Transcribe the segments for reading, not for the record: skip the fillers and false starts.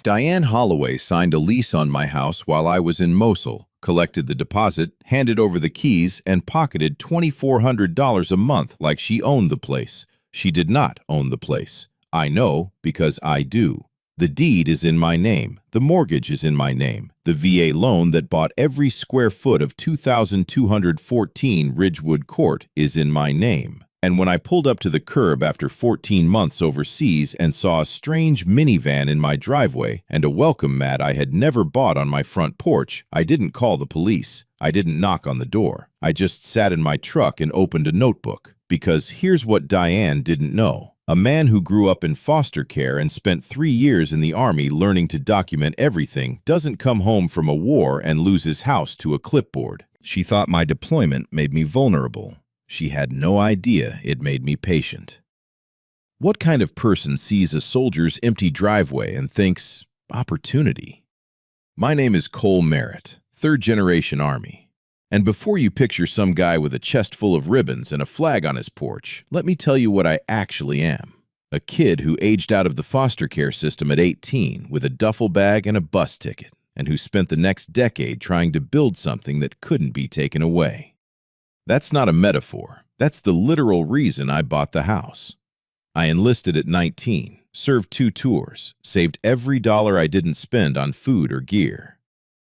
Diane Holloway signed a lease on my house while I was in Mosul, collected the deposit, handed over the keys, and pocketed $2,400 a month like she owned the place. She did not own the place. I know because I do. The deed is in my name. The mortgage is in my name. The VA loan that bought every square foot of 2,214 Ridgewood Court is in my name. And when I pulled up to the curb after 14 months overseas and saw a strange minivan in my driveway and a welcome mat I had never bought on my front porch, I didn't call the police. I didn't knock on the door. I just sat in my truck and opened a notebook. Because here's what Diane didn't know. A man who grew up in foster care and spent 3 years in the Army learning to document everything doesn't come home from a war and lose his house to a clipboard. She thought my deployment made me vulnerable. She had no idea it made me patient. What kind of person sees a soldier's empty driveway and thinks, opportunity? My name is Cole Merritt, third-generation Army. And before you picture some guy with a chest full of ribbons and a flag on his porch, let me tell you what I actually am. A kid who aged out of the foster care system at 18 with a duffel bag and a bus ticket, and who spent the next decade trying to build something that couldn't be taken away. That's not a metaphor. That's the literal reason I bought the house. I enlisted at 19, served 2 tours, saved every dollar I didn't spend on food or gear.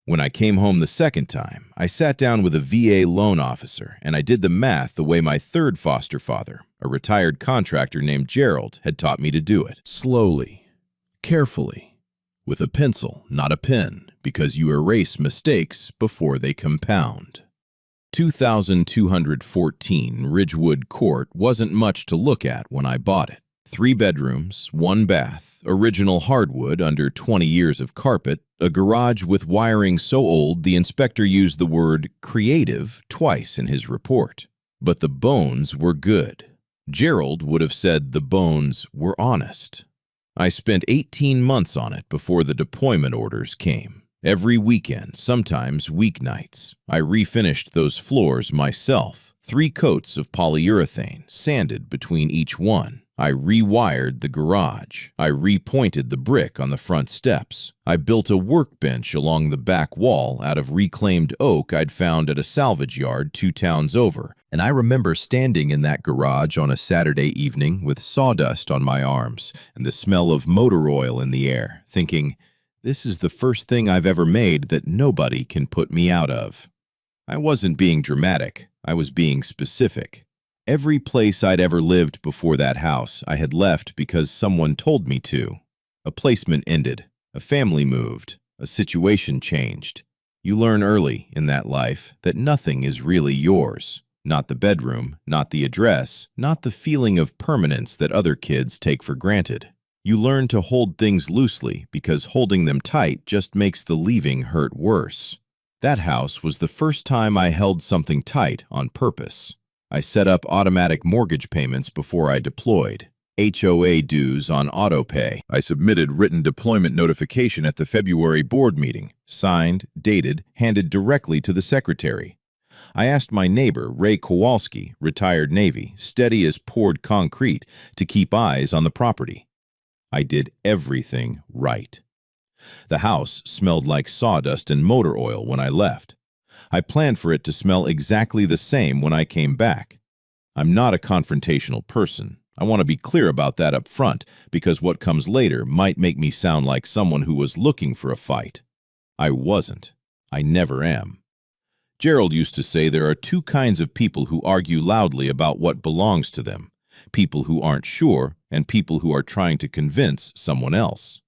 When I came home the second time, I sat down with a VA loan officer and I did the math the way my third foster father, a retired contractor named Gerald, had taught me to do it. Slowly, carefully, with a pencil, not a pen, because you erase mistakes before they compound. 2,214 Ridgewood Court wasn't much to look at when I bought it. 3 bedrooms, 1 bath, original hardwood under 20 years of carpet, a garage with wiring so old the inspector used the word creative twice in his report. But the bones were good. Gerald would have said the bones were honest. I spent 18 months on it before the deployment orders came. Every weekend, sometimes weeknights, I refinished those floors myself. 3 coats of polyurethane, sanded between each one. I rewired the garage. I repointed the brick on the front steps. I built a workbench along the back wall out of reclaimed oak I'd found at a salvage yard 2 towns over. And I remember standing in that garage on a Saturday evening with sawdust on my arms and the smell of motor oil in the air, thinking, this is the first thing I've ever made that nobody can put me out of. I wasn't being dramatic. I was being specific. Every place I'd ever lived before that house, I had left because someone told me to. A placement ended. A family moved. A situation changed. You learn early in that life that nothing is really yours. Not the bedroom, not the address, not the feeling of permanence that other kids take for granted. You learn to hold things loosely because holding them tight just makes the leaving hurt worse. That house was the first time I held something tight on purpose. I set up automatic mortgage payments before I deployed. HOA dues on autopay. I submitted written deployment notification at the February board meeting, signed, dated, handed directly to the secretary. I asked my neighbor, Ray Kowalski, retired Navy, steady as poured concrete, to keep eyes on the property. I did everything right. The house smelled like sawdust and motor oil when I left. I planned for it to smell exactly the same when I came back. I'm not a confrontational person. I want to be clear about that up front, because what comes later might make me sound like someone who was looking for a fight. I wasn't. I never am. Gerald used to say there are 2 kinds of people who argue loudly about what belongs to them. People who aren't sure, and people who are trying to convince someone else.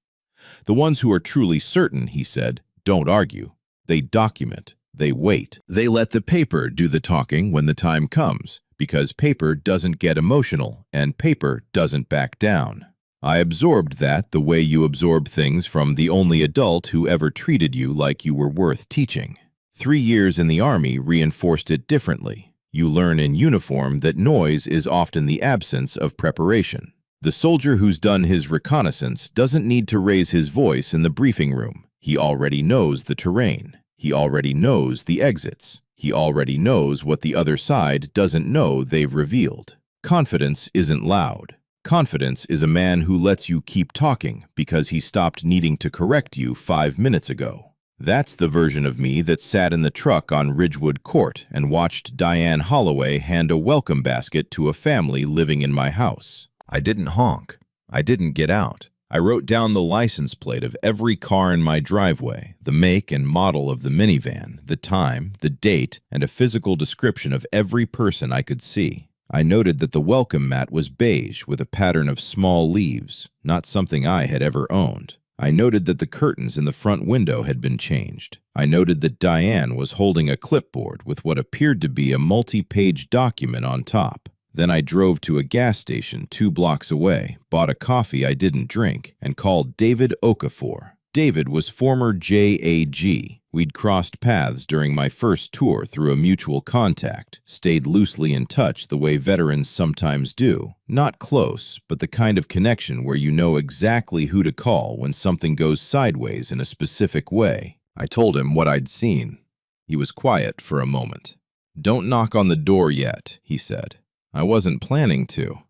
The ones who are truly certain, he said, don't argue. They document. They wait. They let the paper do the talking when the time comes, because paper doesn't get emotional, and paper doesn't back down. I absorbed that the way you absorb things from the only adult who ever treated you like you were worth teaching. 3 years in the Army reinforced it differently. You learn in uniform that noise is often the absence of preparation. The soldier who's done his reconnaissance doesn't need to raise his voice in the briefing room. He already knows the terrain. He already knows the exits. He already knows what the other side doesn't know they've revealed. Confidence isn't loud. Confidence is a man who lets you keep talking because he stopped needing to correct you 5 minutes ago. That's the version of me that sat in the truck on Ridgewood Court and watched Diane Holloway hand a welcome basket to a family living in my house. I didn't honk. I didn't get out. I wrote down the license plate of every car in my driveway, the make and model of the minivan, the time, the date, and a physical description of every person I could see. I noted that the welcome mat was beige with a pattern of small leaves, not something I had ever owned. I noted that the curtains in the front window had been changed. I noted that Diane was holding a clipboard with what appeared to be a multi-page document on top. Then I drove to a gas station 2 blocks away, bought a coffee I didn't drink, and called David Okafor. David was former JAG. We'd crossed paths during my first tour through a mutual contact, stayed loosely in touch the way veterans sometimes do. Not close, but the kind of connection where you know exactly who to call when something goes sideways in a specific way. I told him what I'd seen. He was quiet for a moment. "Don't knock on the door yet," he said. I wasn't planning to.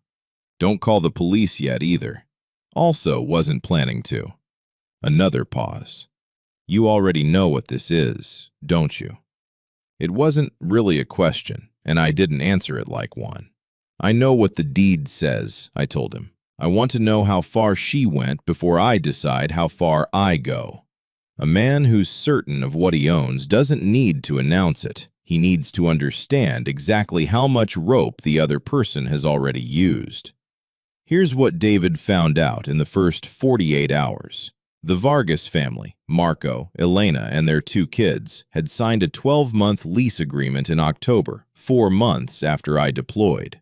"Don't call the police yet either." Also wasn't planning to. Another pause. "You already know what this is, don't you?" It wasn't really a question, and I didn't answer it like one. "I know what the deed says," I told him. "I want to know how far she went before I decide how far I go." A man who's certain of what he owns doesn't need to announce it. He needs to understand exactly how much rope the other person has already used. Here's what David found out in the first 48 hours. The Vargas family, Marco, Elena, and their 2 kids, had signed a 12-month lease agreement in October, 4 months after I deployed.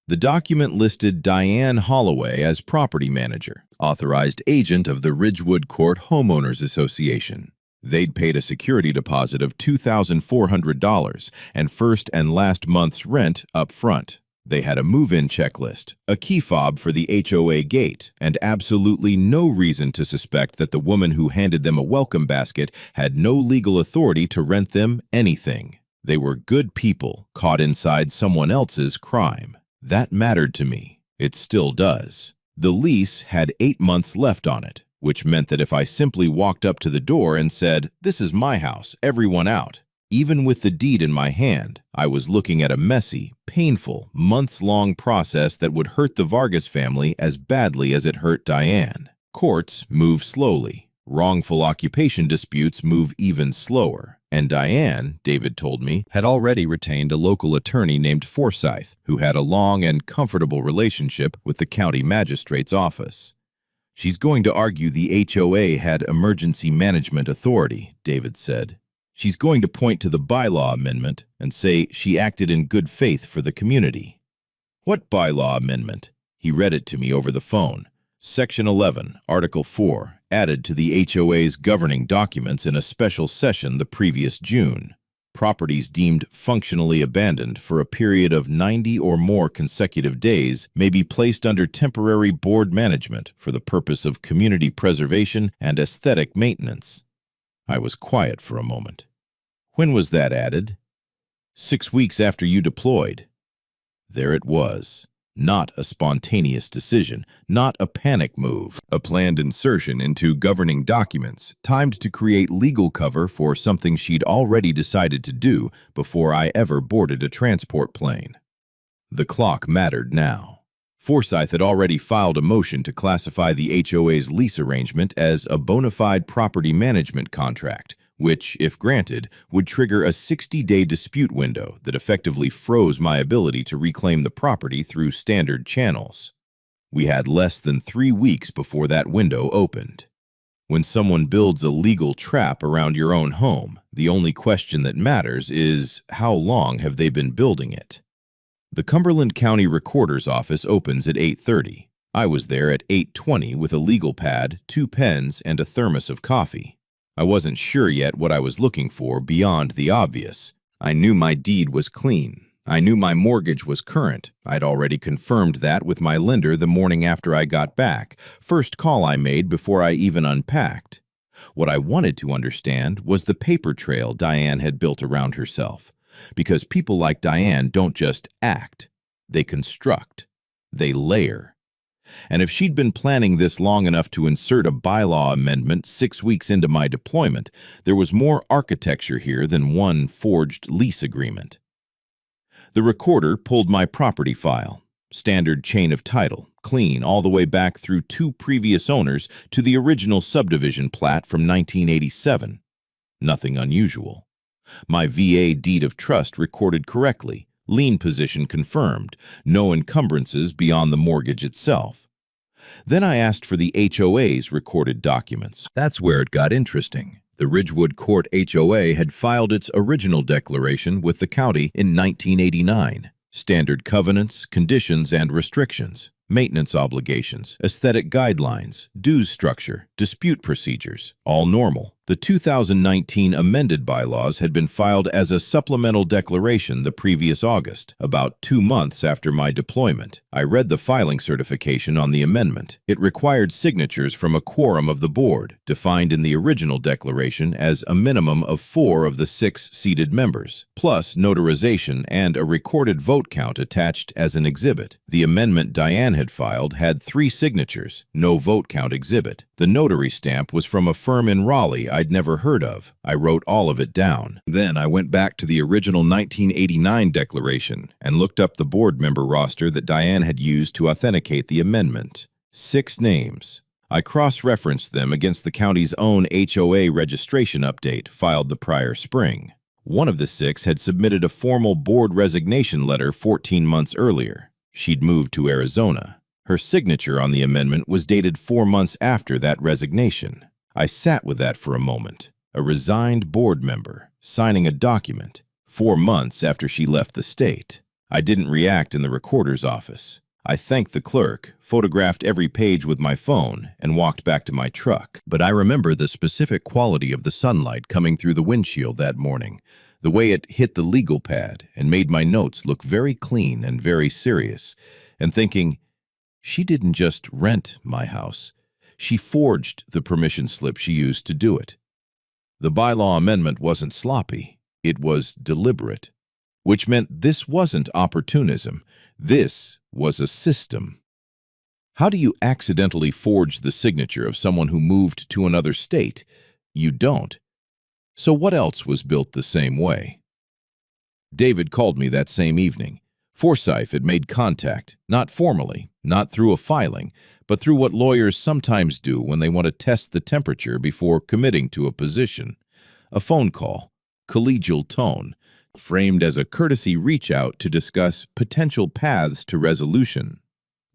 The document listed Diane Holloway as property manager, authorized agent of the Ridgewood Court Homeowners Association. They'd paid a security deposit of $2,400 and first and last month's rent up front. They had a move-in checklist, a key fob for the HOA gate, and absolutely no reason to suspect that the woman who handed them a welcome basket had no legal authority to rent them anything. They were good people caught inside someone else's crime. That mattered to me. It still does. The lease had 8 months left on it, which meant that if I simply walked up to the door and said, "This is my house, everyone out," even with the deed in my hand, I was looking at a messy, painful, months-long process that would hurt the Vargas family as badly as it hurt Diane. Courts move slowly. Wrongful occupation disputes move even slower. And Diane, David told me, had already retained a local attorney named Forsyth, who had a long and comfortable relationship with the county magistrate's office. "She's going to argue the HOA had emergency management authority," David said. "She's going to point to the bylaw amendment and say she acted in good faith for the community." "What bylaw amendment?" He read it to me over the phone. Section 11, Article 4, added to the HOA's governing documents in a special session the previous June. Properties deemed functionally abandoned for a period of 90 or more consecutive days may be placed under temporary board management for the purpose of community preservation and aesthetic maintenance. I was quiet for a moment. "When was that added?" "6 weeks after you deployed." There it was. Not a spontaneous decision, not a panic move. A planned insertion into governing documents, timed to create legal cover for something she'd already decided to do before I ever boarded a transport plane. The clock mattered now. Forsyth had already filed a motion to classify the HOA's lease arrangement as a bona fide property management contract, which, if granted, would trigger a 60-day dispute window that effectively froze my ability to reclaim the property through standard channels. We had less than 3 weeks before that window opened. When someone builds a legal trap around your own home, the only question that matters is, how long have they been building it? The Cumberland County Recorder's Office opens at 8:30. I was there at 8:20 with a legal pad, 2 pens, and a thermos of coffee. I wasn't sure yet what I was looking for beyond the obvious. I knew my deed was clean. I knew my mortgage was current. I'd already confirmed that with my lender the morning after I got back, first call I made before I even unpacked. What I wanted to understand was the paper trail Diane had built around herself. Because people like Diane don't just act. They construct. They layer. And if she'd been planning this long enough to insert a bylaw amendment 6 weeks into my deployment, there was more architecture here than one forged lease agreement. The recorder pulled my property file. Standard chain of title, clean all the way back through 2 previous owners to the original subdivision plat from 1987. Nothing unusual. My VA deed of trust recorded correctly, lien position confirmed, no encumbrances beyond the mortgage itself. Then I asked for the HOA's recorded documents. That's where it got interesting. The Ridgewood Court HOA had filed its original declaration with the county in 1989. Standard covenants, conditions, and restrictions, maintenance obligations, aesthetic guidelines, dues structure, dispute procedures, all normal. The 2019 amended bylaws had been filed as a supplemental declaration the previous August, about 2 months after my deployment. I read the filing certification on the amendment. It required signatures from a quorum of the board, defined in the original declaration as a minimum of 4 of the 6 seated members, plus notarization and a recorded vote count attached as an exhibit. The amendment Diane had filed had 3 signatures, no vote count exhibit. The notary stamp was from a firm in Raleigh I'd never heard of. I wrote all of it down. Then I went back to the original 1989 declaration and looked up the board member roster that Diane had used to authenticate the amendment. 6 names. I cross-referenced them against the county's own HOA registration update filed the prior spring. One of the 6 had submitted a formal board resignation letter 14 months earlier. She'd moved to Arizona. Her signature on the amendment was dated 4 months after that resignation. I sat with that for a moment. A resigned board member, signing a document, 4 months after she left the state. I didn't react in the recorder's office. I thanked the clerk, photographed every page with my phone, and walked back to my truck. But I remember the specific quality of the sunlight coming through the windshield that morning, the way it hit the legal pad and made my notes look very clean and very serious, and thinking, she didn't just rent my house. She forged the permission slip she used to do it. The bylaw amendment wasn't sloppy. It was deliberate, which meant this wasn't opportunism. This was a system. How do you accidentally forge the signature of someone who moved to another state? You don't. So what else was built the same way? David called me that same evening. Forsyth had made contact, not formally, not through a filing, but through what lawyers sometimes do when they want to test the temperature before committing to a position. A phone call, collegial tone, framed as a courtesy reach-out to discuss potential paths to resolution.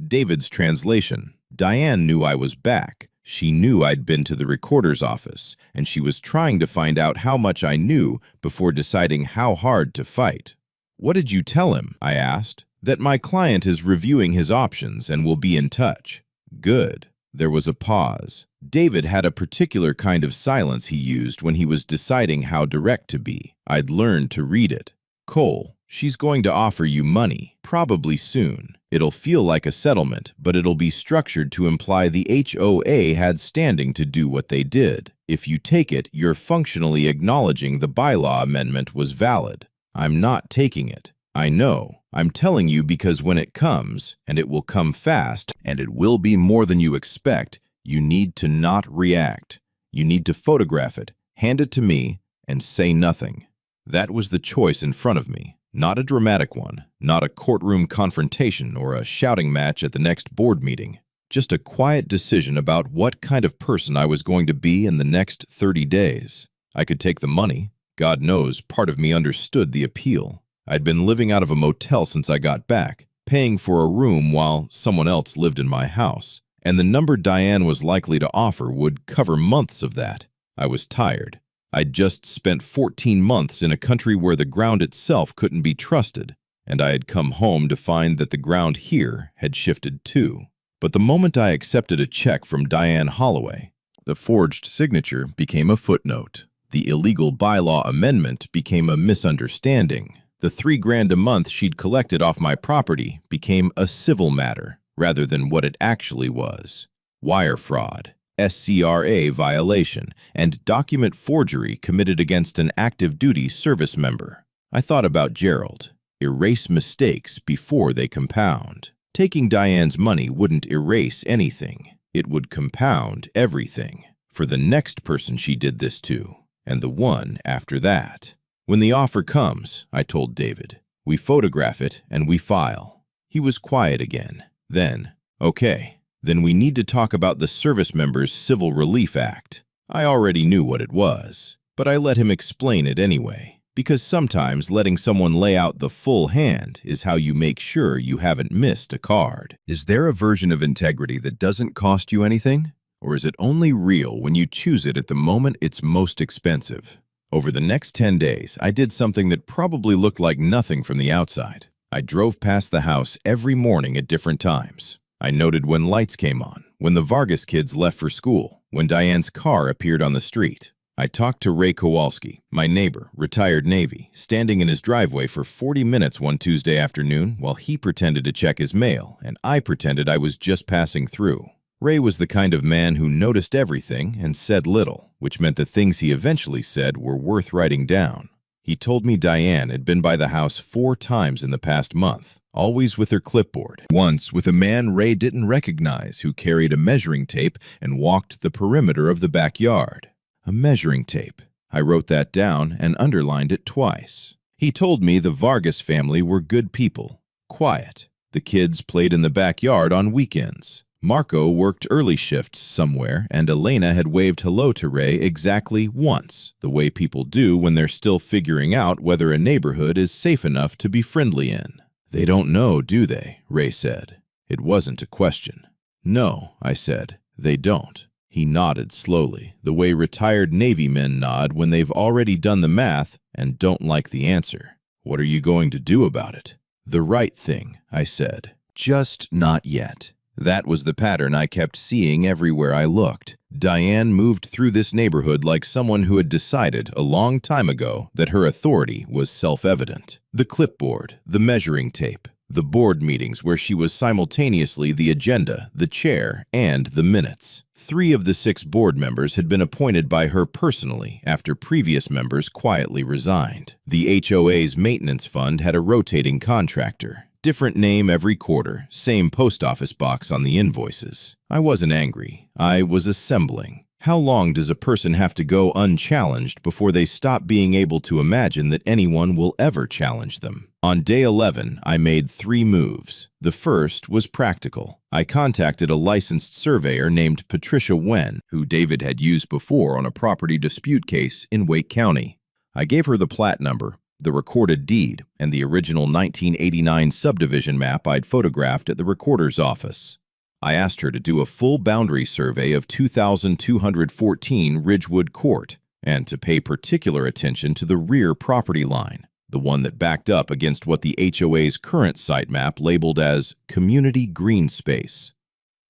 David's translation. Diane knew I was back. She knew I'd been to the recorder's office, and she was trying to find out how much I knew before deciding how hard to fight. "What did you tell him?" I asked. "That my client is reviewing his options and will be in touch." Good. There was a pause. David had a particular kind of silence he used when he was deciding how direct to be. I'd learned to read it. "Cole, she's going to offer you money, probably soon. It'll feel like a settlement, but it'll be structured to imply the HOA had standing to do what they did. If you take it, you're functionally acknowledging the bylaw amendment was valid. I'm not taking it. I know. I'm telling you because when it comes, and it will come fast, and it will be more than you expect, you need to not react. You need to photograph it, hand it to me, and say nothing." That was the choice in front of me. Not a dramatic one, not a courtroom confrontation or a shouting match at the next board meeting. Just a quiet decision about what kind of person I was going to be in the next 30 days. I could take the money. God knows, part of me understood the appeal. I'd been living out of a motel since I got back, paying for a room while someone else lived in my house, and the number Diane was likely to offer would cover months of that. I was tired. I'd just spent 14 months in a country where the ground itself couldn't be trusted, and I had come home to find that the ground here had shifted too. But the moment I accepted a check from Diane Holloway, the forged signature became a footnote. The illegal bylaw amendment became a misunderstanding. The $3,000 a month she'd collected off my property became a civil matter rather than what it actually was. Wire fraud, SCRA violation, and document forgery committed against an active duty service member. I thought about Gerald. Erase mistakes before they compound. Taking Diane's money wouldn't erase anything. It would compound everything for the next person she did this to, and the one after that. When the offer comes, I told David, we photograph it and we file. He was quiet again. Then, okay, then we need to talk about the Service Members Civil Relief Act. I already knew what it was, but I let him explain it anyway, because sometimes letting someone lay out the full hand is how you make sure you haven't missed a card. Is there a version of integrity that doesn't cost you anything? Or is it only real when you choose it at the moment it's most expensive? Over the next 10 days, I did something that probably looked like nothing from the outside. I drove past the house every morning at different times. I noted when lights came on, when the Vargas kids left for school, when Diane's car appeared on the street. I talked to Ray Kowalski, my neighbor, retired Navy, standing in his driveway for 40 minutes one Tuesday afternoon while he pretended to check his mail and I pretended I was just passing through. Ray was the kind of man who noticed everything and said little, which meant the things he eventually said were worth writing down. He told me Diane had been by the house 4 times in the past month, always with her clipboard. Once with a man Ray didn't recognize who carried a measuring tape and walked the perimeter of the backyard. A measuring tape. I wrote that down and underlined it twice. He told me the Vargas family were good people, quiet. The kids played in the backyard on weekends. Marco worked early shifts somewhere, and Elena had waved hello to Ray exactly once, the way people do when they're still figuring out whether a neighborhood is safe enough to be friendly in. They don't know, do they? Ray said. It wasn't a question. No, I said, they don't. He nodded slowly, the way retired Navy men nod when they've already done the math and don't like the answer. What are you going to do about it? The right thing, I said. Just not yet. That was the pattern I kept seeing everywhere I looked. Diane moved through this neighborhood like someone who had decided a long time ago that her authority was self-evident. The clipboard, the measuring tape, the board meetings where she was simultaneously the agenda, the chair, and the minutes. 3 of the 6 board members had been appointed by her personally after previous members quietly resigned. The HOA's maintenance fund had a rotating contractor. Different name every quarter, same post office box on the invoices. I wasn't angry. I was assembling. How long does a person have to go unchallenged before they stop being able to imagine that anyone will ever challenge them? On day 11, I made 3 moves. The first was practical. I contacted a licensed surveyor named Patricia Wen, who David had used before on a property dispute case in Wake County. I gave her the plat number, the recorded deed, and the original 1989 subdivision map I'd photographed at the recorder's office. I asked her to do a full boundary survey of 2214 Ridgewood Court and to pay particular attention to the rear property line, the one that backed up against what the HOA's current site map labeled as Community Green Space.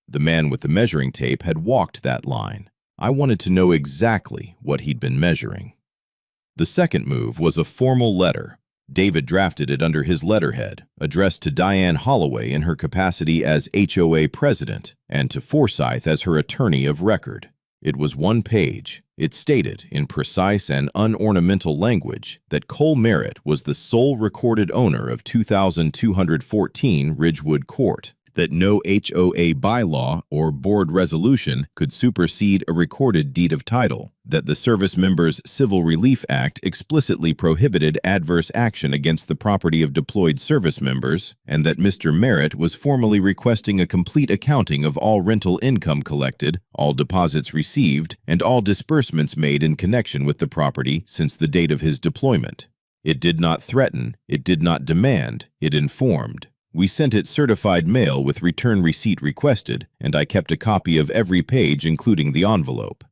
The man with the measuring tape had walked that line. I wanted to know exactly what he'd been measuring. The second move was a formal letter. David drafted it under his letterhead, addressed to Diane Holloway in her capacity as HOA president and to Forsyth as her attorney of record. It was 1 page. It stated, in precise and unornamental language, that Cole Merritt was the sole recorded owner of 2214 Ridgewood Court, that no HOA bylaw or board resolution could supersede a recorded deed of title, that the Service Members Civil Relief Act explicitly prohibited adverse action against the property of deployed service members, and that Mr. Merritt was formally requesting a complete accounting of all rental income collected, all deposits received, and all disbursements made in connection with the property since the date of his deployment. It did not threaten, it did not demand, it informed. We sent it certified mail with return receipt requested, and I kept a copy of every page including the envelope.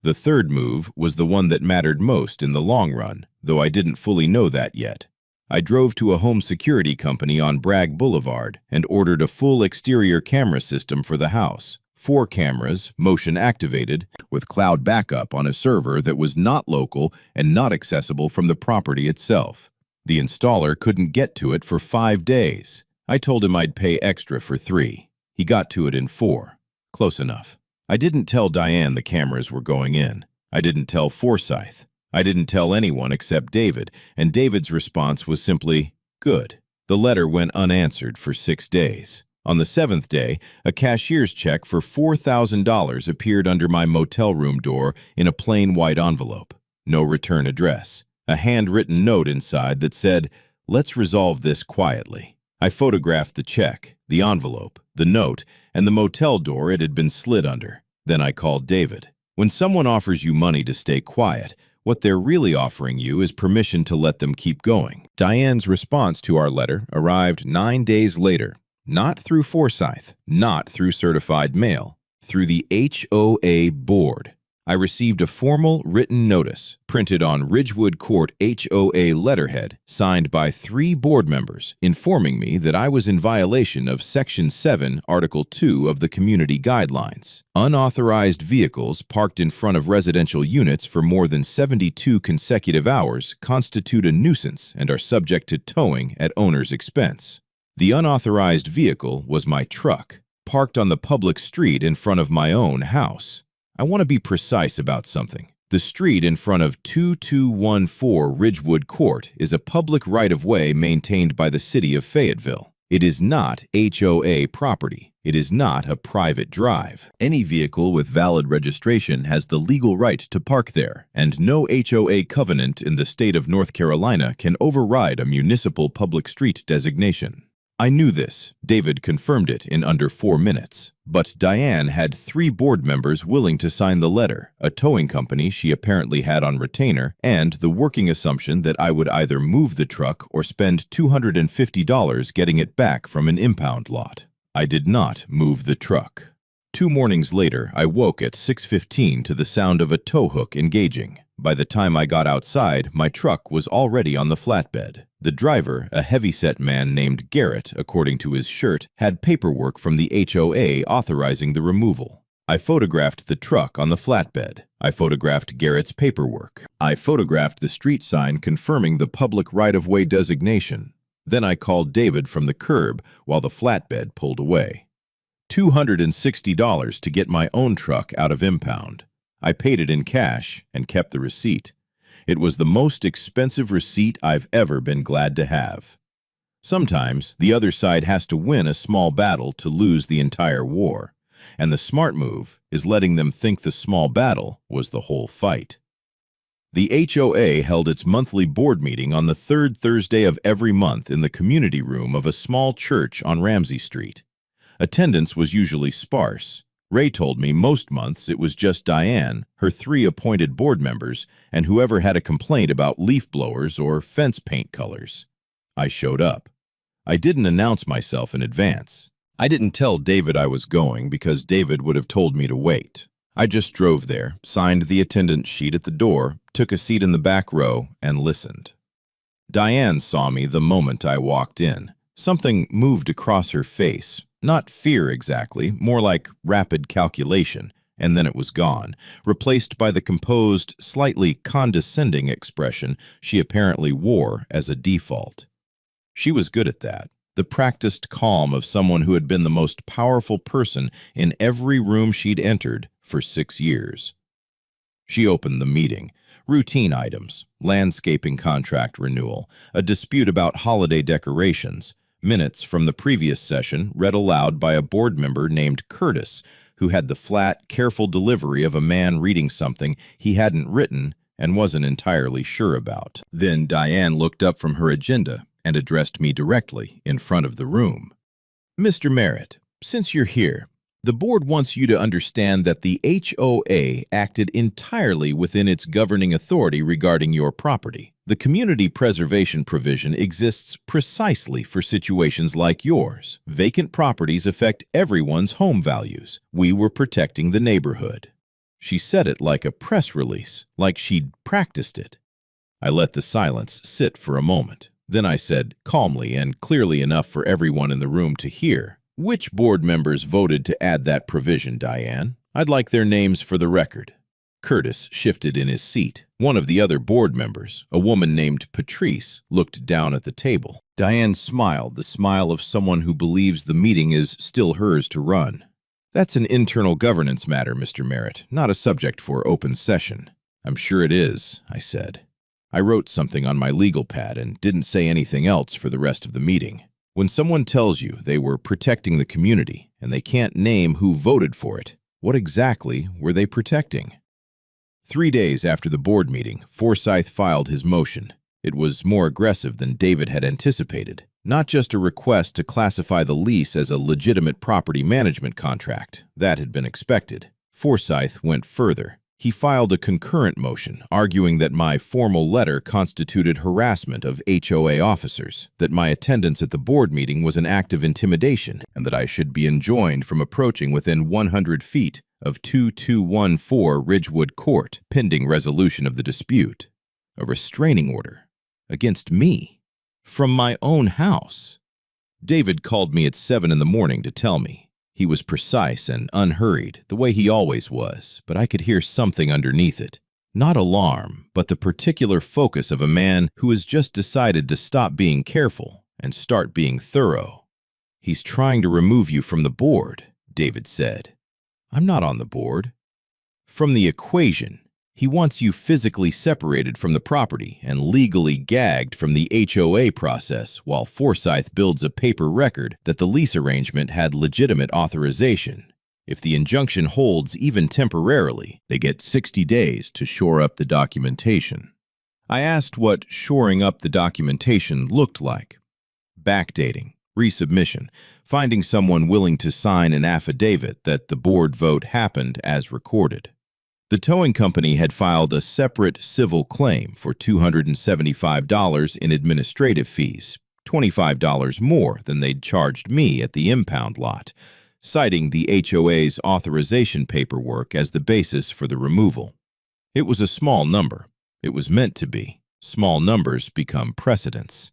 The third move was the one that mattered most in the long run, though I didn't fully know that yet. I drove to a home security company on Bragg Boulevard and ordered a full exterior camera system for the house. 4 cameras, motion activated, with cloud backup on a server that was not local and not accessible from the property itself. The installer couldn't get to it for 5 days. I told him I'd pay extra for 3. He got to it in 4. Close enough. I didn't tell Diane the cameras were going in. I didn't tell Forsyth. I didn't tell anyone except David, and David's response was simply, "Good." The letter went unanswered for 6 days. On the seventh day, a cashier's check for $4,000 appeared under my motel room door in a plain white envelope. No return address. A handwritten note inside that said, "Let's resolve this quietly." I photographed the check, the envelope, the note, and the motel door it had been slid under. Then I called David. When someone offers you money to stay quiet, what they're really offering you is permission to let them keep going. Diane's response to our letter arrived 9 days later. Not through Forsyth, not through certified mail, through the HOA board. I received a formal written notice, printed on Ridgewood Court HOA letterhead, signed by 3 board members, informing me that I was in violation of Section 7, Article 2 of the Community Guidelines. Unauthorized vehicles parked in front of residential units for more than 72 consecutive hours constitute a nuisance and are subject to towing at owner's expense. The unauthorized vehicle was my truck, parked on the public street in front of my own house. I want to be precise about something. The street in front of 2214 Ridgewood Court is a public right-of-way maintained by the city of Fayetteville. It is not HOA property. It is not a private drive. Any vehicle with valid registration has the legal right to park there, and no HOA covenant in the state of North Carolina can override a municipal public street designation. I knew this. David confirmed it in under 4 minutes. But Diane had 3 board members willing to sign the letter, a towing company she apparently had on retainer, and the working assumption that I would either move the truck or spend $250 getting it back from an impound lot. I did not move the truck. 2 mornings later, I woke at 6:15 to the sound of a tow hook engaging. By the time I got outside, my truck was already on the flatbed. The driver, a heavyset man named Garrett, according to his shirt, had paperwork from the HOA authorizing the removal. I photographed the truck on the flatbed. I photographed Garrett's paperwork. I photographed the street sign confirming the public right-of-way designation. Then I called David from the curb while the flatbed pulled away. $260 to get my own truck out of impound. I paid it in cash and kept the receipt. It was the most expensive receipt I've ever been glad to have. Sometimes the other side has to win a small battle to lose the entire war, and the smart move is letting them think the small battle was the whole fight. The HOA held its monthly board meeting on the 3rd Thursday of every month in the community room of a small church on Ramsey Street. Attendance was usually sparse. Ray told me most months it was just Diane, her 3 appointed board members, and whoever had a complaint about leaf blowers or fence paint colors. I showed up. I didn't announce myself in advance. I didn't tell David I was going because David would have told me to wait. I just drove there, signed the attendance sheet at the door, took a seat in the back row, and listened. Diane saw me the moment I walked in. Something moved across her face. Not fear exactly, more like rapid calculation, and then it was gone, replaced by the composed, slightly condescending expression she apparently wore as a default. She was good at that, the practiced calm of someone who had been the most powerful person in every room she'd entered for 6 years. She opened the meeting. Routine items, landscaping contract renewal, a dispute about holiday decorations, minutes from the previous session read aloud by a board member named Curtis, who had the flat, careful delivery of a man reading something he hadn't written and wasn't entirely sure about. Then Diane looked up from her agenda and addressed me directly in front of the room. "Mr. Merritt, since you're here, the board wants you to understand that the HOA acted entirely within its governing authority regarding your property. The community preservation provision exists precisely for situations like yours. Vacant properties affect everyone's home values. We were protecting the neighborhood." She said it like a press release, like she'd practiced it. I let the silence sit for a moment. Then I said, calmly and clearly enough for everyone in the room to hear, "Which board members voted to add that provision, Diane? I'd like their names for the record." Curtis shifted in his seat. One of the other board members, a woman named Patrice, looked down at the table. Diane smiled, the smile of someone who believes the meeting is still hers to run. "That's an internal governance matter, Mr. Merritt, not a subject for open session." "I'm sure it is," I said. I wrote something on my legal pad and didn't say anything else for the rest of the meeting. When someone tells you they were protecting the community and they can't name who voted for it, what exactly were they protecting? 3 days after the board meeting, Forsyth filed his motion. It was more aggressive than David had anticipated. Not just a request to classify the lease as a legitimate property management contract. That had been expected. Forsyth went further. He filed a concurrent motion, arguing that my formal letter constituted harassment of HOA officers, that my attendance at the board meeting was an act of intimidation, and that I should be enjoined from approaching within 100 feet of 2214 Ridgewood Court, pending resolution of the dispute. A restraining order against me from my own house. David called me at 7 in the morning to tell me. He was precise and unhurried, the way he always was, but I could hear something underneath it. Not alarm, but the particular focus of a man who has just decided to stop being careful and start being thorough. "He's trying to remove you from the board," David said. "I'm not on the board." "From the equation. He wants you physically separated from the property and legally gagged from the HOA process while Forsyth builds a paper record that the lease arrangement had legitimate authorization. If the injunction holds even temporarily, they get 60 days to shore up the documentation." I asked what shoring up the documentation looked like. Backdating, resubmission, finding someone willing to sign an affidavit that the board vote happened as recorded. The towing company had filed a separate civil claim for $275 in administrative fees, $25 more than they'd charged me at the impound lot, citing the HOA's authorization paperwork as the basis for the removal. It was a small number. It was meant to be. Small numbers become precedents.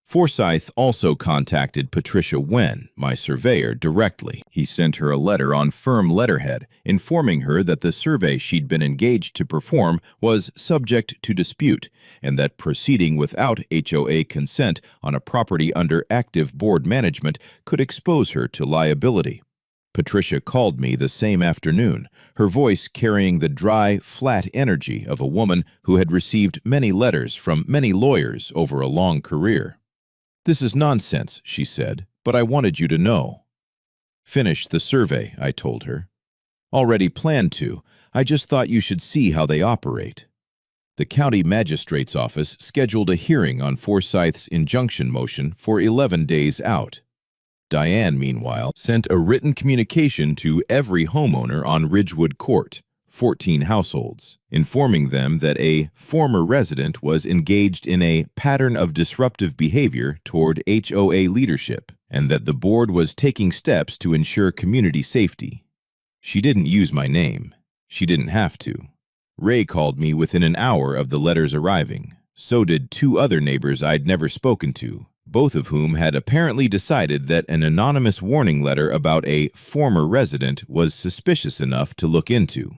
Forsyth also contacted Patricia Wen, my surveyor, directly. He sent her a letter on firm letterhead, informing her that the survey she'd been engaged to perform was subject to dispute, and that proceeding without HOA consent on a property under active board management could expose her to liability. Patricia called me the same afternoon, her voice carrying the dry, flat energy of a woman who had received many letters from many lawyers over a long career. "This is nonsense," she said, "but I wanted you to know." "Finish the survey," I told her. "Already planned to. I just thought you should see how they operate." The county magistrate's office scheduled a hearing on Forsyth's injunction motion for 11 days out. Diane, meanwhile, sent a written communication to every homeowner on Ridgewood Court, 14 households, informing them that a former resident was engaged in a pattern of disruptive behavior toward HOA leadership, and that the board was taking steps to ensure community safety. She didn't use my name. She didn't have to. Ray called me within an hour of the letters arriving. So did 2 other neighbors I'd never spoken to, both of whom had apparently decided that an anonymous warning letter about a former resident was suspicious enough to look into.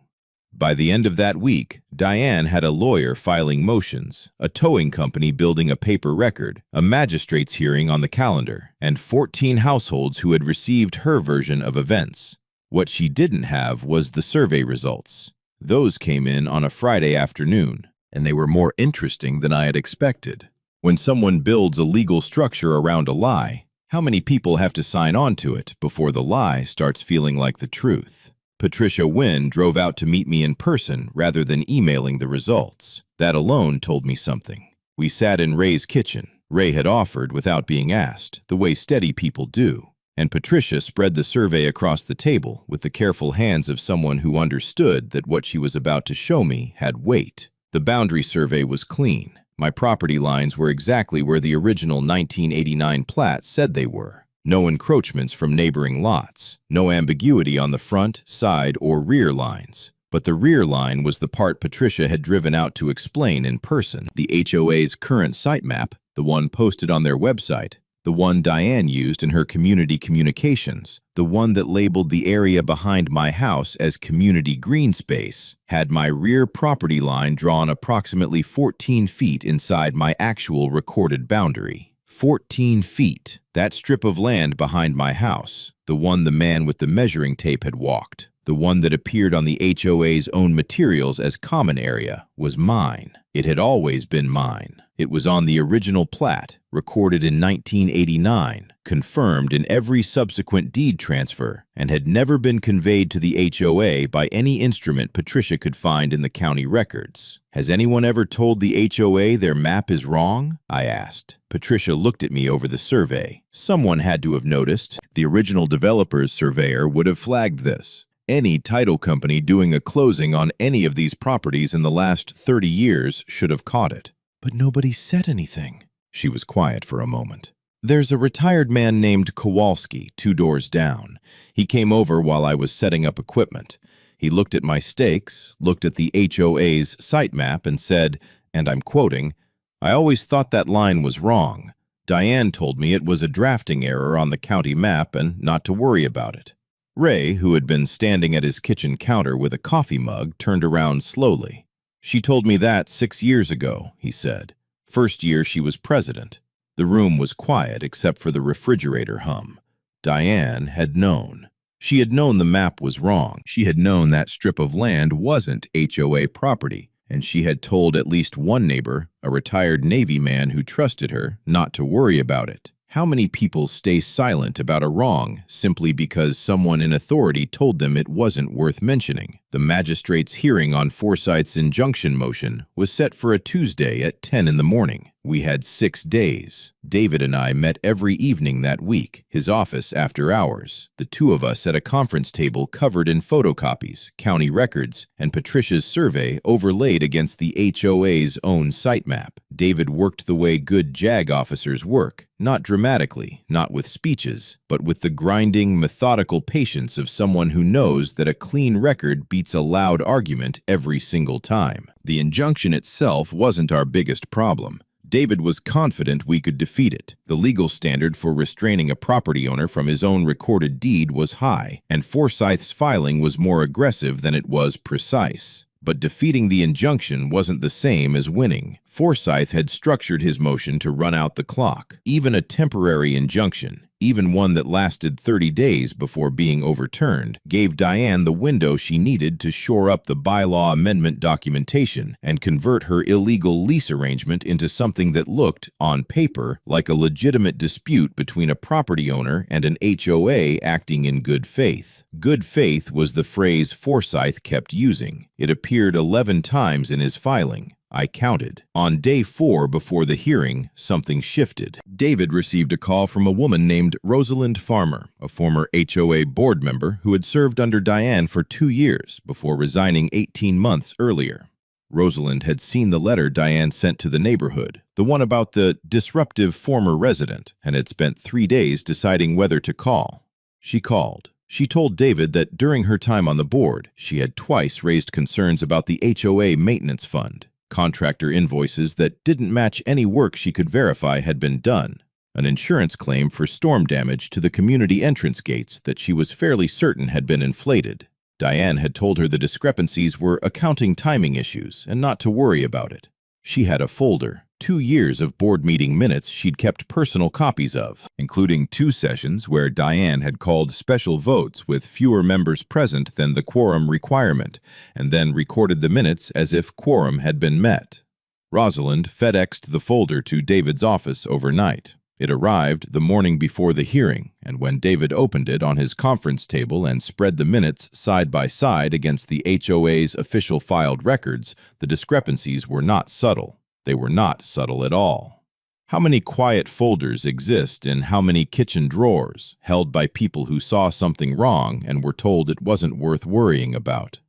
By the end of that week, Diane had a lawyer filing motions, a towing company building a paper record, a magistrate's hearing on the calendar, and 14 households who had received her version of events. What she didn't have was the survey results. Those came in on a Friday afternoon, and they were more interesting than I had expected. When someone builds a legal structure around a lie, how many people have to sign on to it before the lie starts feeling like the truth? Patricia Wen drove out to meet me in person rather than emailing the results. That alone told me something. We sat in Ray's kitchen. Ray had offered without being asked, the way steady people do. And Patricia spread the survey across the table with the careful hands of someone who understood that what she was about to show me had weight. The boundary survey was clean. My property lines were exactly where the original 1989 plat said they were. No encroachments from neighboring lots. No ambiguity on the front, side, or rear lines. But the rear line was the part Patricia had driven out to explain in person. The HOA's current site map, the one posted on their website, the one Diane used in her community communications, the one that labeled the area behind my house as community green space, had my rear property line drawn approximately 14 feet inside my actual recorded boundary. 14 feet. That strip of land behind my house, the one the man with the measuring tape had walked, the one that appeared on the HOA's own materials as common area, was mine. It had always been mine. It was on the original plat, recorded in 1989, confirmed in every subsequent deed transfer, and had never been conveyed to the HOA by any instrument Patricia could find in the county records. "Has anyone ever told the HOA their map is wrong?" I asked. Patricia looked at me over the survey. "Someone had to have noticed. The original developer's surveyor would have flagged this. Any title company doing a closing on any of these properties in the last 30 years should have caught it." "But nobody said anything." She was quiet for a moment. "There's a retired man named Kowalski 2 doors down. He came over while I was setting up equipment. He looked at my stakes, looked at the HOA's site map, and said, and I'm quoting, 'I always thought that line was wrong. Diane told me it was a drafting error on the county map and not to worry about it.'" Ray, who had been standing at his kitchen counter with a coffee mug, turned around slowly. "She told me that 6 years ago," he said. "First year she was president." The room was quiet except for the refrigerator hum. Diane had known. She had known the map was wrong. She had known that strip of land wasn't HOA property, and she had told at least one neighbor, a retired Navy man who trusted her, not to worry about it. How many people stay silent about a wrong simply because someone in authority told them it wasn't worth mentioning? The magistrate's hearing on Forsyth's injunction motion was set for a Tuesday at 10 in the morning. We had 6 days. David and I met every evening that week, his office after hours, the two of us at a conference table covered in photocopies, county records, and Patricia's survey overlaid against the HOA's own site map. David worked the way good JAG officers work, not dramatically, not with speeches, but with the grinding, methodical patience of someone who knows that a clean record beats a loud argument every single time. The injunction itself wasn't our biggest problem. David was confident we could defeat it. The legal standard for restraining a property owner from his own recorded deed was high, and Forsyth's filing was more aggressive than it was precise. But defeating the injunction wasn't the same as winning. Forsyth had structured his motion to run out the clock. Even a temporary injunction, even one that lasted 30 days before being overturned, gave Diane the window she needed to shore up the bylaw amendment documentation and convert her illegal lease arrangement into something that looked, on paper, like a legitimate dispute between a property owner and an HOA acting in good faith. Good faith was the phrase Forsyth kept using. It appeared 11 times in his filing. I counted. On day 4 before the hearing, something shifted. David received a call from a woman named Rosalind Farmer, a former HOA board member who had served under Diane for 2 years before resigning 18 months earlier. Rosalind had seen the letter Diane sent to the neighborhood, the one about the disruptive former resident, and had spent 3 days deciding whether to call. She called. She told David that during her time on the board, she had twice raised concerns about the HOA maintenance fund. Contractor invoices that didn't match any work she could verify had been done, an insurance claim for storm damage to the community entrance gates that she was fairly certain had been inflated. Diane had told her the discrepancies were accounting timing issues and not to worry about it. She had a folder, 2 years of board meeting minutes she'd kept personal copies of, including 2 sessions where Diane had called special votes with fewer members present than the quorum requirement, and then recorded the minutes as if quorum had been met. Rosalind FedExed the folder to David's office overnight. It arrived the morning before the hearing, and when David opened it on his conference table and spread the minutes side by side against the HOA's official filed records, the discrepancies were not subtle. They were not subtle at all. How many quiet folders exist in how many kitchen drawers, held by people who saw something wrong and were told it wasn't worth worrying about?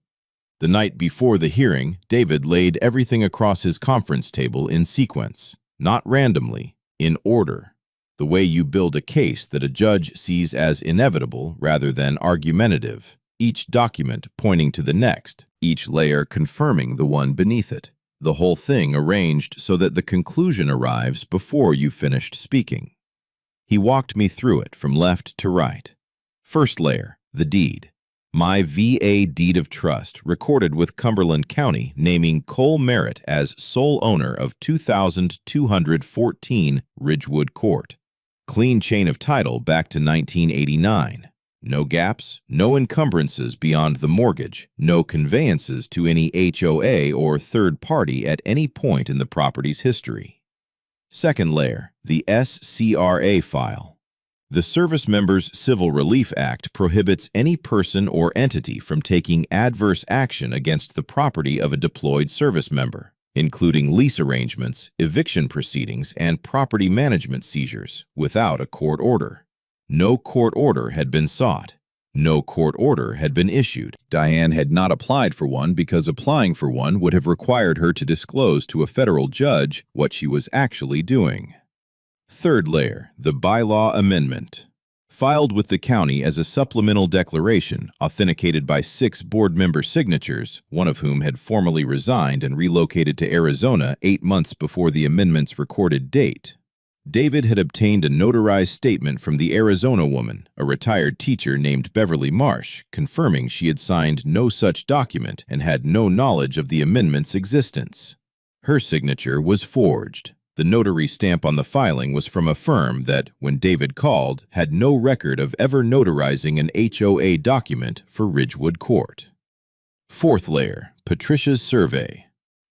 The night before the hearing, David laid everything across his conference table in sequence, not randomly, in order. The way you build a case that a judge sees as inevitable rather than argumentative, each document pointing to the next, each layer confirming the one beneath it. The whole thing arranged so that the conclusion arrives before you finished speaking. He walked me through it from left to right. First layer, the deed. My VA deed of trust, recorded with Cumberland County, naming Cole Merritt as sole owner of 2214 Ridgewood Court. Clean chain of title back to 1989. No gaps, no encumbrances beyond the mortgage, no conveyances to any HOA or third party at any point in the property's history. Second layer, the SCRA file. The Service Members Civil Relief Act prohibits any person or entity from taking adverse action against the property of a deployed service member, including lease arrangements, eviction proceedings, and property management seizures, without a court order. No court order had been sought. No court order had been issued. Diane had not applied for one because applying for one would have required her to disclose to a federal judge what she was actually doing. Third layer, the bylaw amendment. Filed with the county as a supplemental declaration, authenticated by 6 board member signatures, one of whom had formally resigned and relocated to Arizona 8 months before the amendment's recorded date. David had obtained a notarized statement from the Arizona woman, a retired teacher named Beverly Marsh, confirming she had signed no such document and had no knowledge of the amendment's existence. Her signature was forged. The notary stamp on the filing was from a firm that, when David called, had no record of ever notarizing an HOA document for Ridgewood Court. Fourth layer, Patricia's survey.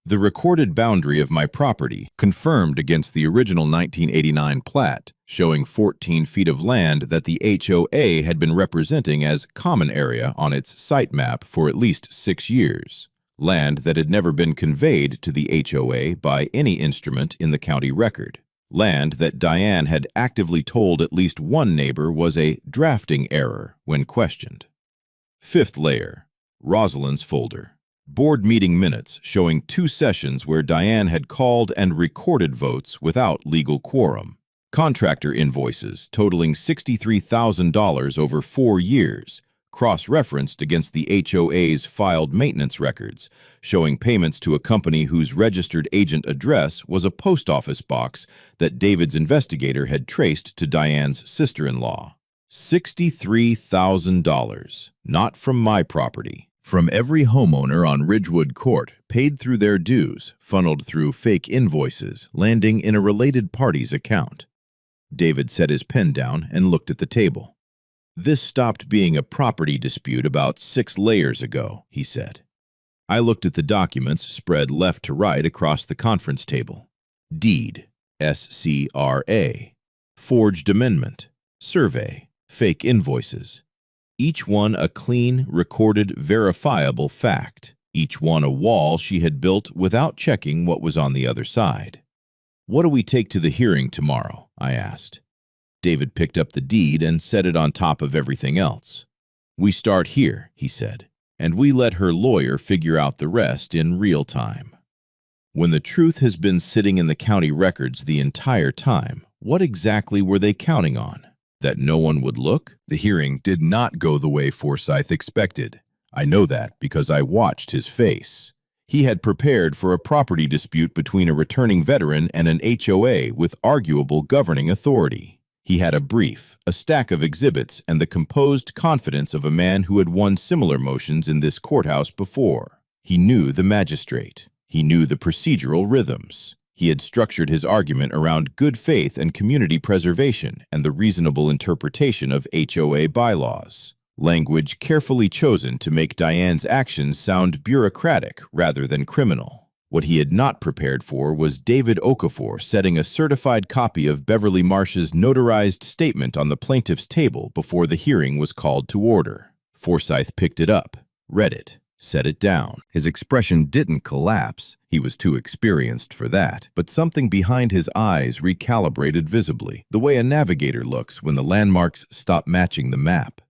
The recorded boundary of my property, confirmed against the original 1989 plat, showing 14 feet of land that the HOA had been representing as common area on its site map for at least 6 years. Land that had never been conveyed to the HOA by any instrument in the county record. Land that Diane had actively told at least one neighbor was a drafting error when questioned. Fifth layer, Rosalind's folder. Board meeting minutes showing 2 sessions where Diane had called and recorded votes without legal quorum. Contractor invoices totaling $63,000 over 4 years, cross-referenced against the HOA's filed maintenance records, showing payments to a company whose registered agent address was a post office box that David's investigator had traced to Diane's sister-in-law. $63,000, not from my property. From every homeowner on Ridgewood Court, paid through their dues, funneled through fake invoices, landing in a related party's account. David set his pen down and looked at the table. This stopped being a property dispute about 6 layers ago, he said. I looked at the documents spread left to right across the conference table. Deed, SCRA, forged amendment, survey, fake invoices. Each one a clean, recorded, verifiable fact. Each one a wall she had built without checking what was on the other side. What do we take to the hearing tomorrow? I asked. David picked up the deed and set it on top of everything else. We start here, he said, and we let her lawyer figure out the rest in real time. When the truth has been sitting in the county records the entire time, what exactly were they counting on? That no one would look? The hearing did not go the way Forsyth expected. I know that because I watched his face. He had prepared for a property dispute between a returning veteran and an HOA with arguable governing authority. He had a brief, a stack of exhibits, and the composed confidence of a man who had won similar motions in this courthouse before. He knew the magistrate. He knew the procedural rhythms. He had structured his argument around good faith and community preservation and the reasonable interpretation of HOA bylaws. Language carefully chosen to make Diane's actions sound bureaucratic rather than criminal. What he had not prepared for was David Okafor setting a certified copy of Beverly Marsh's notarized statement on the plaintiff's table before the hearing was called to order. Forsyth picked it up, read it, set it down. His expression didn't collapse. He was too experienced for that. But something behind his eyes recalibrated visibly, the way a navigator looks when the landmarks stop matching the map.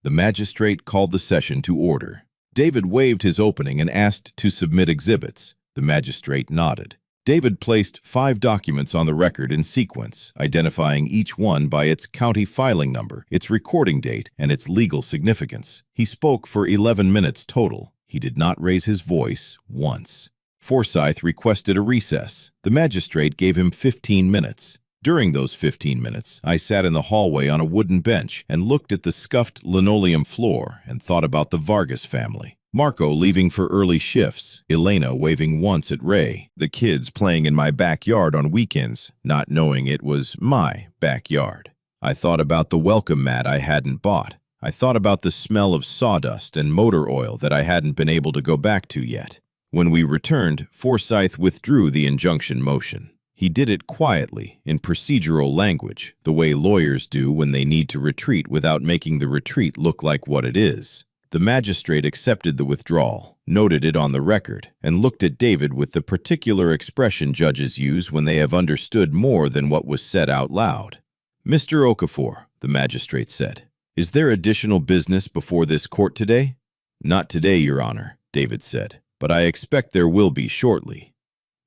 The magistrate called the session to order. David waived his opening and asked to submit exhibits. The magistrate nodded. David placed 5 documents on the record in sequence, identifying each one by its county filing number, its recording date, and its legal significance. He spoke for 11 minutes total. He did not raise his voice once. Forsyth requested a recess. The magistrate gave him 15 minutes. During those 15 minutes, I sat in the hallway on a wooden bench and looked at the scuffed linoleum floor and thought about the Vargas family. Marco leaving for early shifts, Elena waving once at Ray, the kids playing in my backyard on weekends, not knowing it was my backyard. I thought about the welcome mat I hadn't bought. I thought about the smell of sawdust and motor oil that I hadn't been able to go back to yet. When we returned, Forsyth withdrew the injunction motion. He did it quietly, in procedural language, the way lawyers do when they need to retreat without making the retreat look like what it is. The magistrate accepted the withdrawal, noted it on the record, and looked at David with the particular expression judges use when they have understood more than what was said out loud. "Mr. Okafor," the magistrate said, "is there additional business before this court today?" "Not today, Your Honor," David said, "but I expect there will be shortly."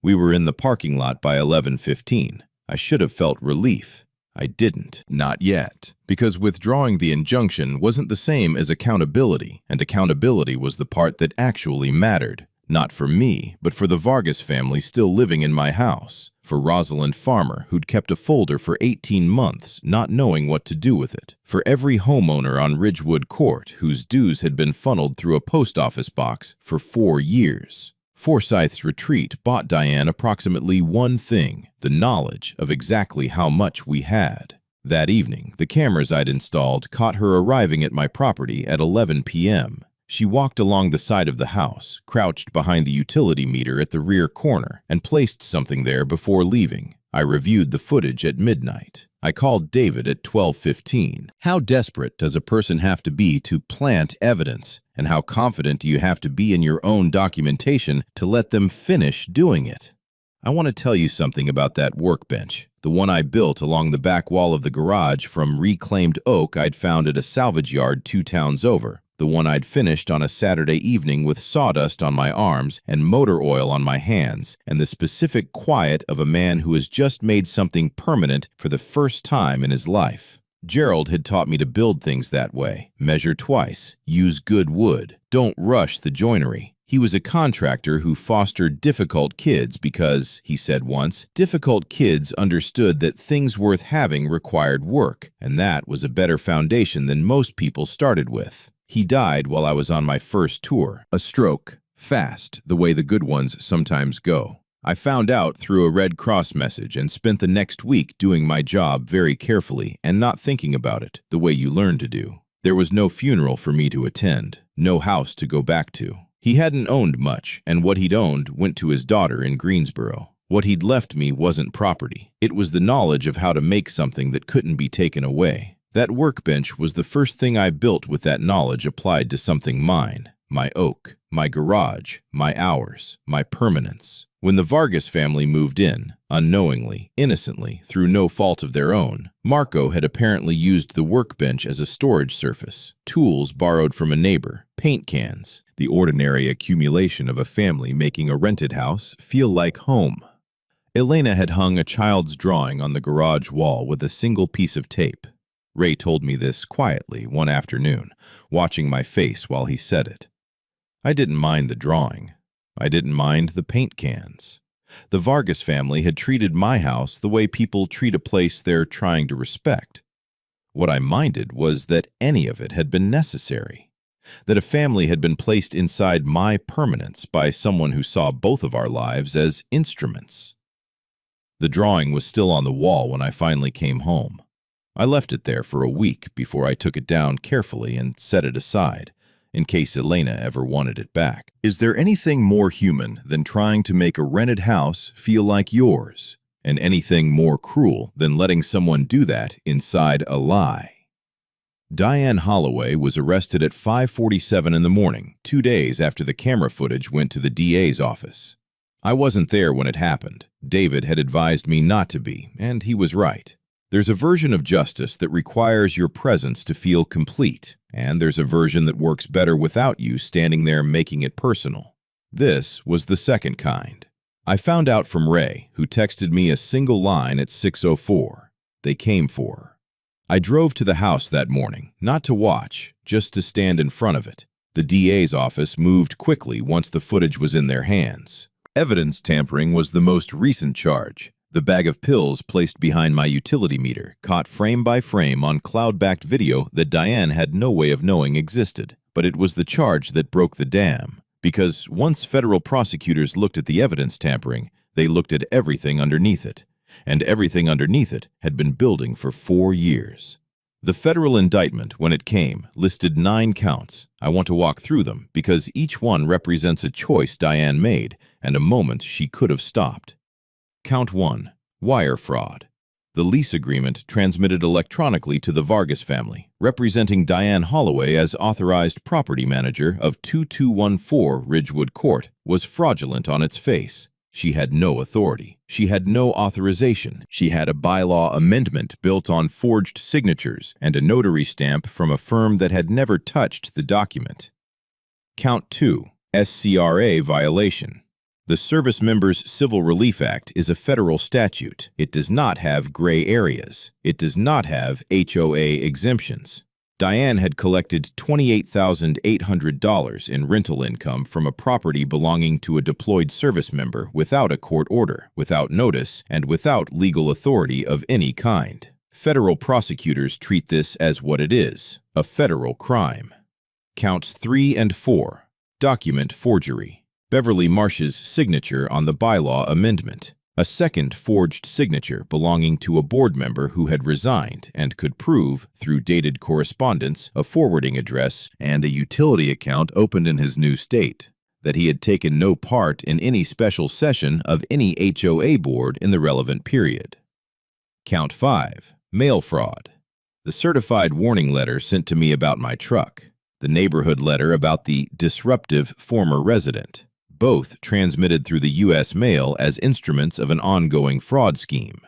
We were in the parking lot by 11:15. I should have felt relief. I didn't. Not yet. Because withdrawing the injunction wasn't the same as accountability, and accountability was the part that actually mattered. Not for me, but for the Vargas family still living in my house. For Rosalind Farmer, who'd kept a folder for 18 months, not knowing what to do with it. For every homeowner on Ridgewood Court, whose dues had been funneled through a post office box for 4 years. Forsyth's retreat bought Diane approximately one thing, the knowledge of exactly how much we had. That evening, the cameras I'd installed caught her arriving at my property at 11 p.m. She walked along the side of the house, crouched behind the utility meter at the rear corner, and placed something there before leaving. I reviewed the footage at midnight. I called David at 12:15. How desperate does a person have to be to plant evidence? And how confident do you have to be in your own documentation to let them finish doing it? I want to tell you something about that workbench, the one I built along the back wall of the garage from reclaimed oak I'd found at a salvage yard 2 towns over. The one I'd finished on a Saturday evening with sawdust on my arms and motor oil on my hands, and the specific quiet of a man who has just made something permanent for the first time in his life. Gerald had taught me to build things that way. Measure twice. Use good wood. Don't rush the joinery. He was a contractor who fostered difficult kids because, he said once, difficult kids understood that things worth having required work, and that was a better foundation than most people started with. He died while I was on my first tour. A stroke. Fast, the way the good ones sometimes go. I found out through a Red Cross message and spent the next week doing my job very carefully and not thinking about it, the way you learn to do. There was no funeral for me to attend, no house to go back to. He hadn't owned much, and what he'd owned went to his daughter in Greensboro. What he'd left me wasn't property. It was the knowledge of how to make something that couldn't be taken away. That workbench was the first thing I built with that knowledge applied to something mine. My oak, my garage, my hours, my permanence. When the Vargas family moved in, unknowingly, innocently, through no fault of their own, Marco had apparently used the workbench as a storage surface, tools borrowed from a neighbor, paint cans, the ordinary accumulation of a family making a rented house feel like home. Elena had hung a child's drawing on the garage wall with a single piece of tape. Ray told me this quietly one afternoon, watching my face while he said it. I didn't mind the drawing. I didn't mind the paint cans. The Vargas family had treated my house the way people treat a place they're trying to respect. What I minded was that any of it had been necessary, that a family had been placed inside my permanence by someone who saw both of our lives as instruments. The drawing was still on the wall when I finally came home. I left it there for a week before I took it down carefully and set it aside, in case Elena ever wanted it back. Is there anything more human than trying to make a rented house feel like yours, and anything more cruel than letting someone do that inside a lie? Diane Holloway was arrested at 5:47 in the morning, 2 days after the camera footage went to the DA's office. I wasn't there when it happened. David had advised me not to be, and he was right. There's a version of justice that requires your presence to feel complete, and there's a version that works better without you standing there making it personal. This was the second kind. I found out from Ray, who texted me a single line at 6:04. They came for her. I drove to the house that morning, not to watch, just to stand in front of it. The DA's office moved quickly once the footage was in their hands. Evidence tampering was the most recent charge. The bag of pills placed behind my utility meter, caught frame by frame on cloud-backed video that Diane had no way of knowing existed. But it was the charge that broke the dam, because once federal prosecutors looked at the evidence tampering, they looked at everything underneath it, and everything underneath it had been building for 4 years. The federal indictment, when it came, listed 9 counts. I want to walk through them because each one represents a choice Diane made and a moment she could have stopped. Count 1. Wire fraud. The lease agreement transmitted electronically to the Vargas family, representing Diane Holloway as authorized property manager of 2214 Ridgewood Court, was fraudulent on its face. She had no authority. She had no authorization. She had a bylaw amendment built on forged signatures and a notary stamp from a firm that had never touched the document. Count 2. SCRA violation. The Service Members Civil Relief Act is a federal statute. It does not have gray areas. It does not have HOA exemptions. Diane had collected $28,800 in rental income from a property belonging to a deployed service member without a court order, without notice, and without legal authority of any kind. Federal prosecutors treat this as what it is, a federal crime. Counts 3 and 4. Document forgery. Beverly Marsh's signature on the bylaw amendment. A second forged signature belonging to a board member who had resigned and could prove, through dated correspondence, a forwarding address, and a utility account opened in his new state, that he had taken no part in any special session of any HOA board in the relevant period. Count 5. Mail fraud. The certified warning letter sent to me about my truck. The neighborhood letter about the disruptive former resident. Both transmitted through the U.S. mail as instruments of an ongoing fraud scheme.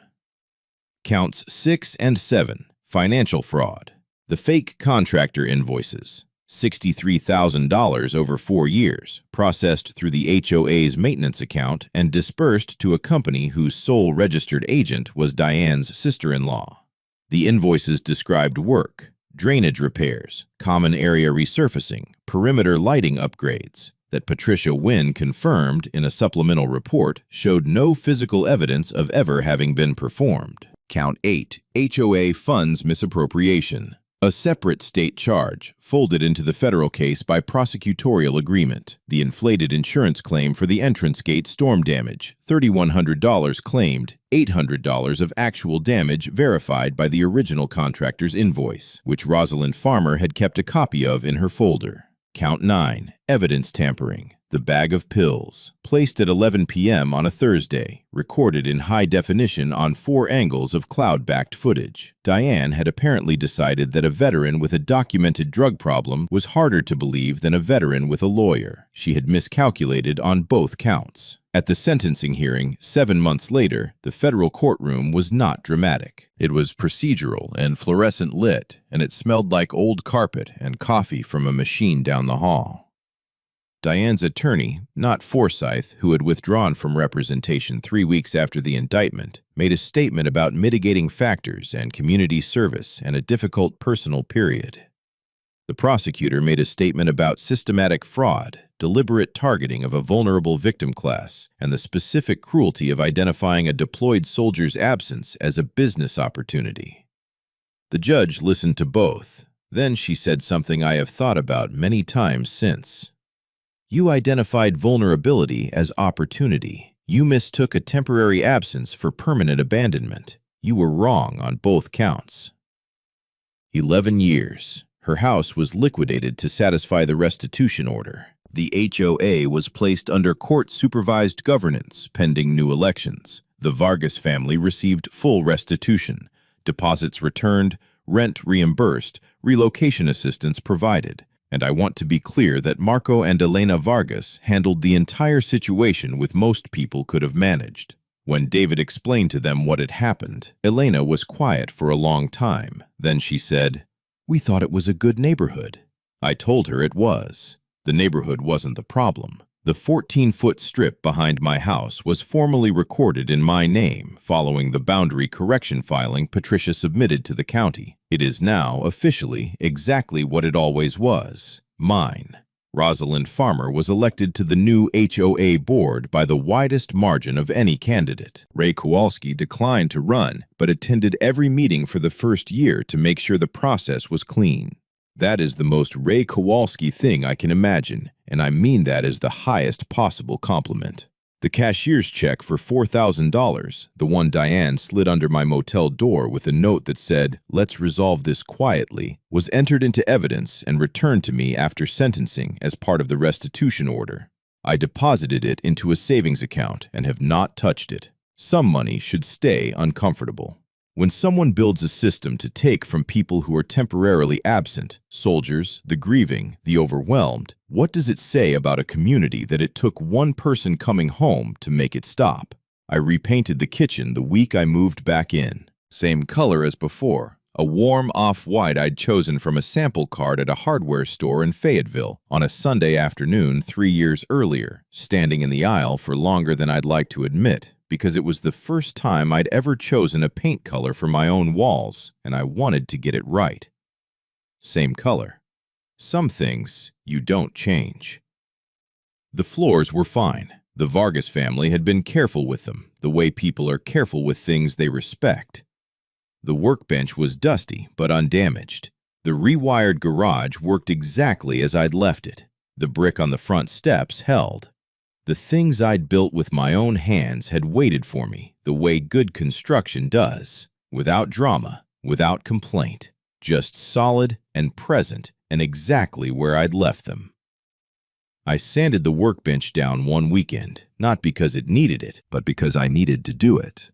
Counts 6 and 7. Financial fraud. The fake contractor invoices. $63,000 over 4 years, processed through the HOA's maintenance account and dispersed to a company whose sole registered agent was Diane's sister-in-law. The invoices described work, drainage repairs, common area resurfacing, perimeter lighting upgrades, that Patricia Wynn confirmed in a supplemental report showed no physical evidence of ever having been performed. Count 8. HOA funds misappropriation. A separate state charge, folded into the federal case by prosecutorial agreement. The inflated insurance claim for the entrance gate storm damage, $3,100 claimed, $800 of actual damage verified by the original contractor's invoice, which Rosalind Farmer had kept a copy of in her folder. Count 9. Evidence tampering. The bag of pills, placed at 11 p.m. on a Thursday, recorded in high definition on 4 angles of cloud-backed footage. Diane had apparently decided that a veteran with a documented drug problem was harder to believe than a veteran with a lawyer. She had miscalculated on both counts. At the sentencing hearing, 7 months later, the federal courtroom was not dramatic. It was procedural and fluorescent lit, and it smelled like old carpet and coffee from a machine down the hall. Diane's attorney, not Forsyth, who had withdrawn from representation 3 weeks after the indictment, made a statement about mitigating factors and community service and a difficult personal period. The prosecutor made a statement about systematic fraud, deliberate targeting of a vulnerable victim class, and the specific cruelty of identifying a deployed soldier's absence as a business opportunity. The judge listened to both. Then she said something I have thought about many times since. You identified vulnerability as opportunity. You mistook a temporary absence for permanent abandonment. You were wrong on both counts. 11 years. Her house was liquidated to satisfy the restitution order. The HOA was placed under court-supervised governance pending new elections. The Vargas family received full restitution, deposits returned, rent reimbursed, relocation assistance provided. And I want to be clear that Marco and Elena Vargas handled the entire situation with most people could have managed. When David explained to them what had happened, Elena was quiet for a long time. Then she said, "We thought it was a good neighborhood." I told her it was. The neighborhood wasn't the problem. The 14-foot strip behind my house was formally recorded in my name following the boundary correction filing Patricia submitted to the county. It is now, officially, exactly what it always was, mine. Rosalind Farmer was elected to the new HOA board by the widest margin of any candidate. Ray Kowalski declined to run, but attended every meeting for the first year to make sure the process was clean. That is the most Ray Kowalski thing I can imagine, and I mean that as the highest possible compliment. The cashier's check for $4,000, the one Diane slid under my motel door with a note that said, "Let's resolve this quietly," was entered into evidence and returned to me after sentencing as part of the restitution order. I deposited it into a savings account and have not touched it. Some money should stay uncomfortable. When someone builds a system to take from people who are temporarily absent, soldiers, the grieving, the overwhelmed, what does it say about a community that it took one person coming home to make it stop? I repainted the kitchen the week I moved back in. Same color as before, a warm off-white I'd chosen from a sample card at a hardware store in Fayetteville on a Sunday afternoon 3 years earlier, standing in the aisle for longer than I'd like to admit, because it was the first time I'd ever chosen a paint color for my own walls, and I wanted to get it right. Same color. Some things you don't change. The floors were fine. The Vargas family had been careful with them, the way people are careful with things they respect. The workbench was dusty but undamaged. The rewired garage worked exactly as I'd left it. The brick on the front steps held. The things I'd built with my own hands had waited for me the way good construction does, without drama, without complaint, just solid and present and exactly where I'd left them. I sanded the workbench down one weekend, not because it needed it, but because I needed to do it.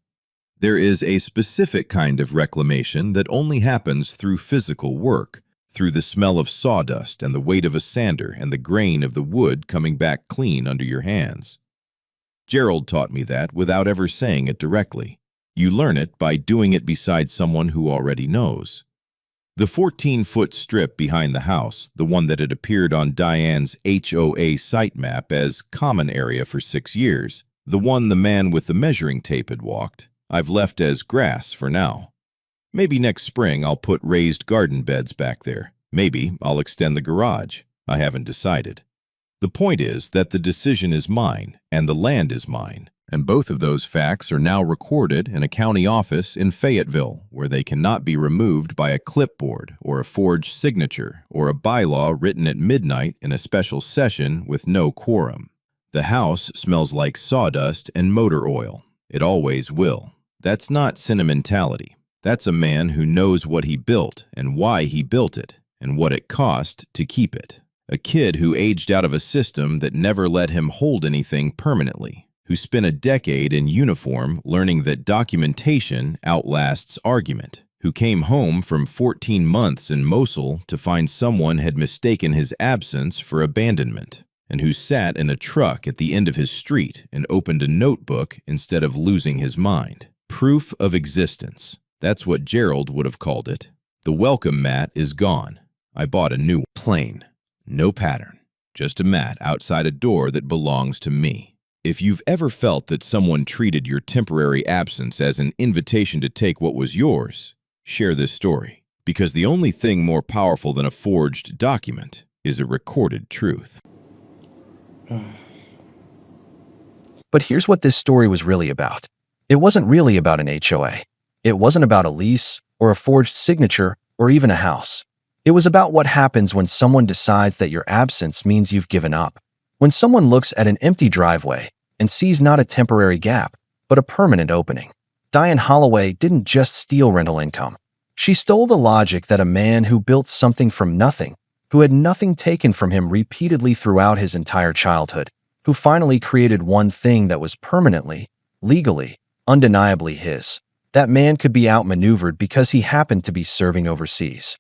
There is a specific kind of reclamation that only happens through physical work, through the smell of sawdust and the weight of a sander and the grain of the wood coming back clean under your hands. Gerald taught me that without ever saying it directly. You learn it by doing it beside someone who already knows. The 14-foot strip behind the house, the one that had appeared on Diane's HOA site map as common area for 6 years, the one the man with the measuring tape had walked, I've left as grass for now. Maybe next spring I'll put raised garden beds back there. Maybe I'll extend the garage. I haven't decided. The point is that the decision is mine and the land is mine. And both of those facts are now recorded in a county office in Fayetteville, where they cannot be removed by a clipboard or a forged signature or a bylaw written at midnight in a special session with no quorum. The house smells like sawdust and motor oil. It always will. That's not sentimentality. That's a man who knows what he built and why he built it and what it cost to keep it. A kid who aged out of a system that never let him hold anything permanently, who spent a decade in uniform learning that documentation outlasts argument, who came home from 14 months in Mosul to find someone had mistaken his absence for abandonment, and who sat in a truck at the end of his street and opened a notebook instead of losing his mind. Proof of existence. That's what Gerald would have called it. The welcome mat is gone. I bought a new one. Plain. No pattern. Just a mat outside a door that belongs to me. If you've ever felt that someone treated your temporary absence as an invitation to take what was yours, share this story. Because the only thing more powerful than a forged document is a recorded truth. But here's what this story was really about. It wasn't really about an HOA. It wasn't about a lease or a forged signature or even a house. It was about what happens when someone decides that your absence means you've given up. When someone looks at an empty driveway and sees not a temporary gap, but a permanent opening. Diane Holloway didn't just steal rental income. She stole the logic that a man who built something from nothing, who had nothing taken from him repeatedly throughout his entire childhood, who finally created one thing that was permanently, legally, undeniably his. That man could be outmaneuvered because he happened to be serving overseas.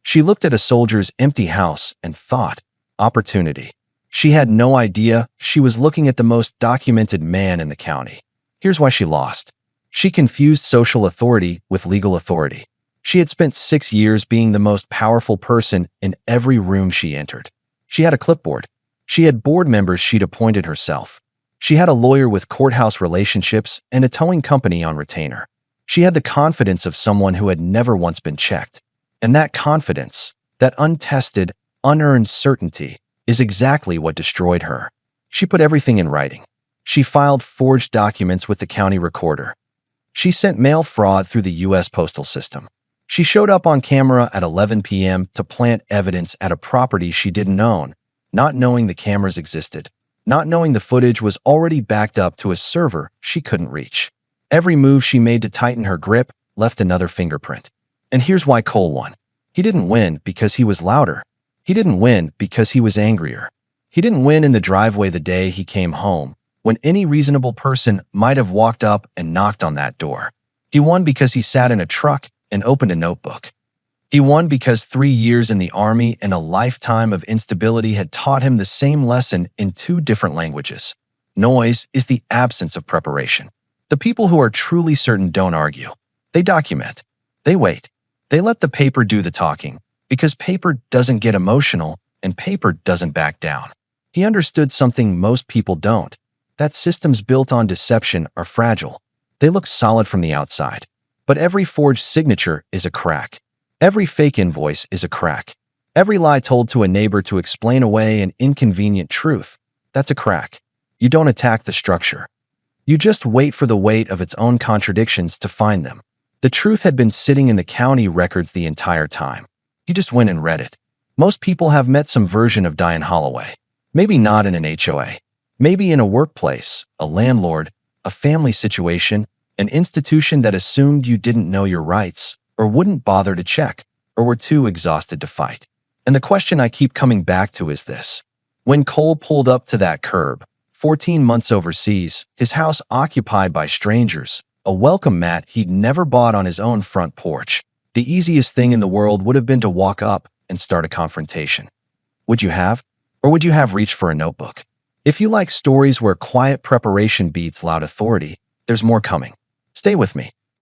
She looked at a soldier's empty house and thought, opportunity. She had no idea she was looking at the most documented man in the county. Here's why she lost. She confused social authority with legal authority. She had spent 6 years being the most powerful person in every room she entered. She had a clipboard. She had board members she'd appointed herself. She had a lawyer with courthouse relationships and a towing company on retainer. She had the confidence of someone who had never once been checked. And that confidence, that untested, unearned certainty, is exactly what destroyed her. She put everything in writing. She filed forged documents with the county recorder. She sent mail fraud through the U.S. postal system. She showed up on camera at 11 p.m. to plant evidence at a property she didn't own, not knowing the cameras existed, not knowing the footage was already backed up to a server she couldn't reach. Every move she made to tighten her grip left another fingerprint. And here's why Cole won. He didn't win because he was louder. He didn't win because he was angrier. He didn't win in the driveway the day he came home. when any reasonable person might have walked up and knocked on that door. He won because he sat in a truck and opened a notebook. He won because 3 years in the army and a lifetime of instability had taught him the same lesson in 2 different languages. Noise is the absence of preparation. The people who are truly certain don't argue. They document. They wait. They let the paper do the talking, because paper doesn't get emotional and paper doesn't back down. He understood something most people don't, that systems built on deception are fragile. They look solid from the outside, but every forged signature is a crack. Every fake invoice is a crack. Every lie told to a neighbor to explain away an inconvenient truth, that's a crack. You don't attack the structure. You just wait for the weight of its own contradictions to find them. The truth had been sitting in the county records the entire time. He just went and read it. Most people have met some version of Diane Holloway. Maybe not in an HOA. Maybe in a workplace, a landlord, a family situation, an institution that assumed you didn't know your rights, or wouldn't bother to check, or were too exhausted to fight. And the question I keep coming back to is this. When Cole pulled up to that curb, 14 months overseas, his house occupied by strangers, a welcome mat he'd never bought on his own front porch, the easiest thing in the world would have been to walk up and start a confrontation. Would you have? Or would you have reached for a notebook? If you like stories where quiet preparation beats loud authority, there's more coming. Stay with me.